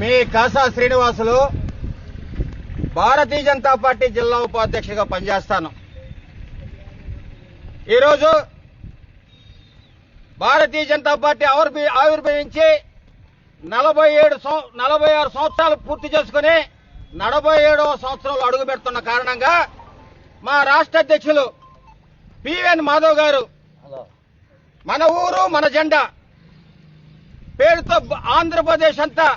మీ Kasa Srinivasulu Bharatiya Janata party జిల్లా ఉపాధ్యక్షుడిగా పనిచేస్తాను. ఈరోజు భారతీయ జనతా పార్టీ ఆవిర్భవించి 46 సంవత్సరాలు పూర్తి చేసుకుని 47వ సంవత్సరంలో అడుగు పెడుతున్న కారణంగా మా రాష్ట్ర అధ్యక్షులు పివిఎన్ మాధవ్ గారు మన ఊరు మన జెండా పేరుతో ఆంధ్రప్రదేశ్ అంతా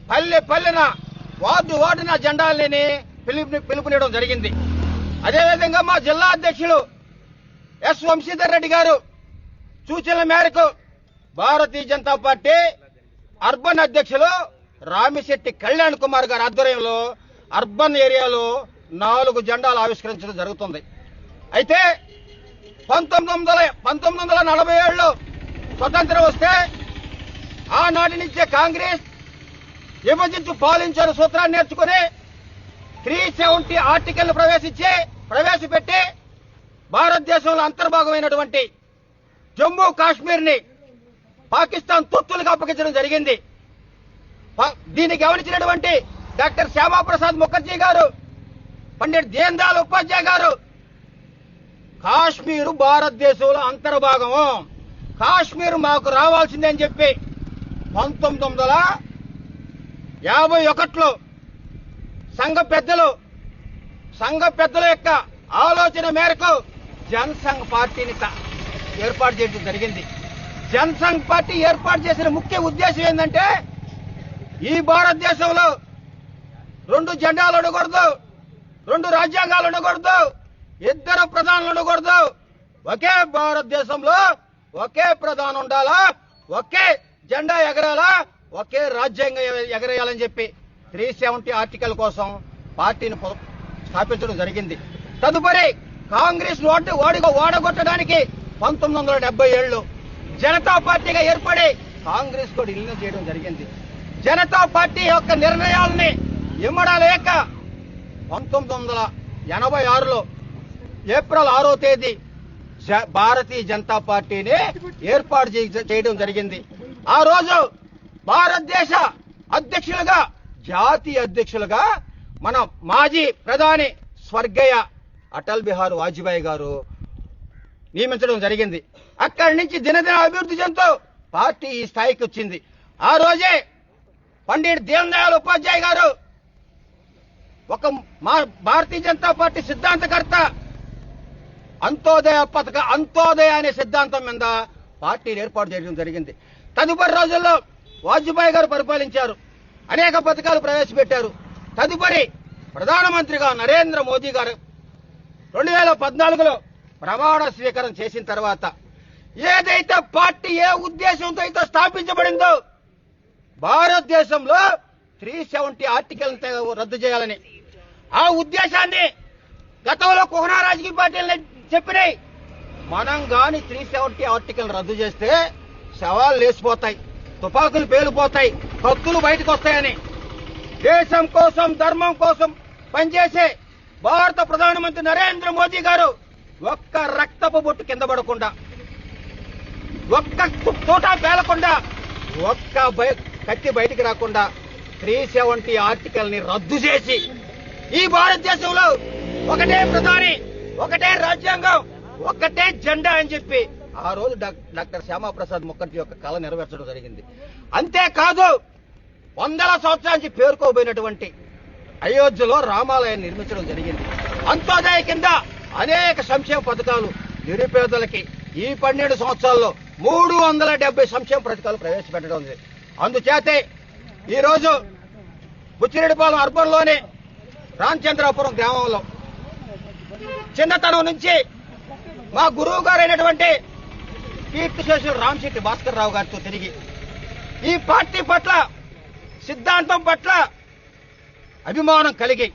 పల్లె పల్లెన వార్డున జెండాలని పిలుపునివ్వడం జరిగింది. అదేవిధంగా మా జిల్లా అధ్యక్షులు ఎస్ వంశీధర్ రెడ్డి గారు సూచనల మేరకు భారతీయ జనతా పార్టీ అర్బన్ అధ్యక్షులు రామిశెట్టి కళ్యాణ్ కుమార్ గారి ఆధ్వర్యంలో అర్బన్ ఏరియాలో 4 జెండాలు ఆవిష్కరించడం జరుగుతుంది. అయితే 1947లో స్వతంత్రం వస్తే ఆనాటి నుంచే కాంగ్రెస్ విభజించు పాలించారు సూత్రాన్ని నేర్చుకుని 370 ఆర్టికల్ ప్రవేశపెట్టి భారతదేశంలో అంతర్భాగమైనటువంటి జమ్మూ కాశ్మీర్ ని పాకిస్తాన్ తొత్తులకు అప్పగించడం జరిగింది. దీన్ని గమనించినటువంటి డాక్టర్ శ్యామాప్రసాద్ ముఖర్జీ గారు, పండిట్ దీన్ దయాళ్ ఉపాధ్యాయ గారు కాశ్మీరు భారతదేశంలో అంతర్భాగము, కాశ్మీర్ మాకు రావాల్సిందే అని చెప్పి 1951లో సంఘ పెద్దల యొక్క ఆలోచన మేరకు జనసంఘ్ పార్టీని ఏర్పాటు చేయడం జరిగింది. జనసంఘ్ పార్టీ ఏర్పాటు చేసిన ముఖ్య ఉద్దేశం ఏంటంటే ఈ భారతదేశంలో 2 జెండాలు ఉండకూడదు, 2 రాజ్యాంగాలు ఉండకూడదు, 2 ప్రధానులు ఉండకూడదు, ఒకే భారతదేశంలో ఒకే ప్రధాని ఉండాలా, ఒకే జెండా ఎగరాలా, ఒకే రాజ్యాంగం ఎగరేయాలని చెప్పి 370 ఆర్టికల్ కోసం పార్టీని స్థాపించడం జరిగింది. తదుపరి కాంగ్రెస్ ఓడగొట్టడానికి 1977లో జనతా పార్టీగా ఏర్పడి కాంగ్రెస్ కూడా విలీనం చేయడం జరిగింది. జనతా పార్టీ యొక్క నిర్ణయాలని ఇమ్మడలేక 1986లో ఏప్రిల్ 6వ తేదీ భారతీయ జనతా పార్టీని ఏర్పాటు చేయడం జరిగింది. ఆ రోజు భారతదేశ అధ్యక్షులుగా, జాతీయ అధ్యక్షులుగా మన మాజీ ప్రధాని స్వర్గీయ అటల్ బిహారీ వాజ్పేయి గారు నియమించడం జరిగింది. అక్కడి నుంచి దినదిన అభివృద్ధి చెందుతూ పార్టీ ఈ స్థాయికి వచ్చింది. ఆ రోజే పండిట్ దీన్ దయాళ్ ఉపాధ్యాయ గారు మా భారతీయ జనతా పార్టీ సిద్ధాంతకర్త అంత్యోదయ అనే సిద్ధాంతం మీద పార్టీని ఏర్పాటు చేయడం జరిగింది. తదుపరి రోజుల్లో వాజ్పేయి గారు పరిపాలించారు, అనేక పథకాలు ప్రవేశపెట్టారు. తదుపరి ప్రధానమంత్రిగా నరేంద్ర మోదీ గారు 2014లో ప్రమాణ స్వీకారం చేసిన తర్వాత ఏదైతే పార్టీ ఏ ఉద్దేశంతో అయితే స్థాపించబడిందో భారతదేశంలో 370 ఆర్టికల్ రద్దు చేయాలని, ఆ ఉద్దేశాన్ని గతంలో కుహనా రాజకీయ పార్టీలు చెప్పినాయి. మనం గాని 370 ఆర్టికల్ రద్దు చేస్తే శవాలు లేచిపోతాయి, తుపాకులు పేలిపోతాయి, కత్తులు బయటకు వస్తాయని దేశం కోసం, ధర్మం కోసం పనిచేసే భారత ప్రధానమంత్రి నరేంద్ర మోదీ గారు ఒక్క రక్తపు బొట్టు కింద పడకుండా, ఒక్క తోట పేలకుండా, ఒక్క కత్తి బయటికి రాకుండా 370 ఆర్టికల్ ని రద్దు చేసి ఈ భారతదేశంలో ఒకటే ప్రధాని, ఒకటే రాజ్యాంగం, ఒకటే జెండా అని చెప్పి ఆ రోజు డాక్టర్ శ్యామాప్రసాద్ ముఖర్జీ యొక్క కళ నెరవేర్చడం జరిగింది. అంతేకాదు 100 సంవత్సరాల నుంచి పేరుకోబోయినటువంటి అయోధ్యలో రామాలయాన్ని నిర్మించడం జరిగింది. అంత్యోదయ కింద అనేక సంక్షేమ పథకాలు నిరుపేదలకి ఈ 12 సంవత్సరాల్లో 370 సంక్షేమ పథకాలు ప్రవేశపెట్టడం ఉంది. అందుచేతే ఈరోజు బుచ్చిరెడ్డిపాలెం అర్బన్లోని రామచంద్రాపురం గ్రామంలో చిన్నతనం నుంచి మా గురువు గారైనటువంటి కీర్తిశేషులు రామశెట్టి భాస్కర్ రావు గారితో తిరిగి ఈ పార్టీ పట్ల, సిద్ధాంతం పట్ల అభిమానం కలిగి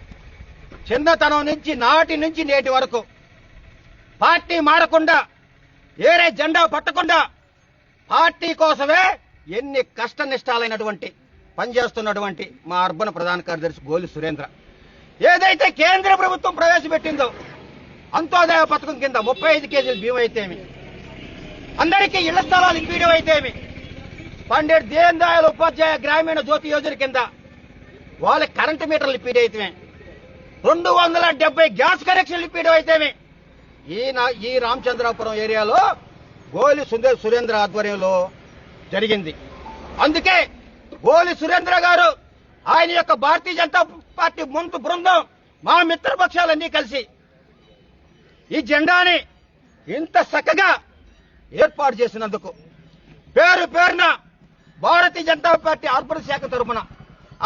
చిన్నతనం నుంచి నాటి నుంచి నేటి వరకు పార్టీ మారకుండా, ఏరే జెండా పట్టకుండా పార్టీ కోసమే ఎన్ని కష్ట నిష్టాలైనటువంటి పనిచేస్తున్నటువంటి మా అర్బన్ ప్రధాన కార్యదర్శి గోలి సురేంద్ర ఏదైతే కేంద్ర ప్రభుత్వం ప్రవేశపెట్టిందో అంత్యోదయ పథకం కింద 35 కేజీల బియ్యం అయితేమి, అందరికీ ఇళ్ల స్థలాలు ఇప్పించడం అయితేమి, పండిట్ దీన్ దయాళ్ ఉపాధ్యాయ గ్రామీణ జ్యోతి యోజన కింద వాళ్ళ కరెంటు మీటర్లు రిపీట్ అయితేమే, 270 గ్యాస్ కనెక్షన్లు రిపీట్ అయితేమే ఈ రామచంద్రాపురం ఏరియాలో గోలి సురేంద్ర ఆధ్వర్యంలో జరిగింది. అందుకే గోలి సురేంద్ర గారు ఆయన యొక్క భారతీయ జనతా పార్టీ ముందు బృందం మా మిత్రపక్షాలన్నీ కలిసి ఈ జెండాని ఇంత చక్కగా ఏర్పాటు చేసినందుకు పేరున భారతీయ జనతా పార్టీ అర్బన్ శాఖ తరఫున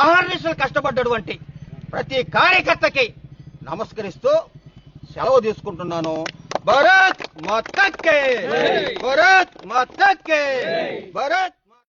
అహర్నిశలు కష్టపడ్డటువంటి ప్రతి కార్యకర్తకి నమస్కరిస్తూ సెలవు తీసుకుంటున్నాను. భారత్ మాతా కీ, భారత్ మాతా కీ, భారత్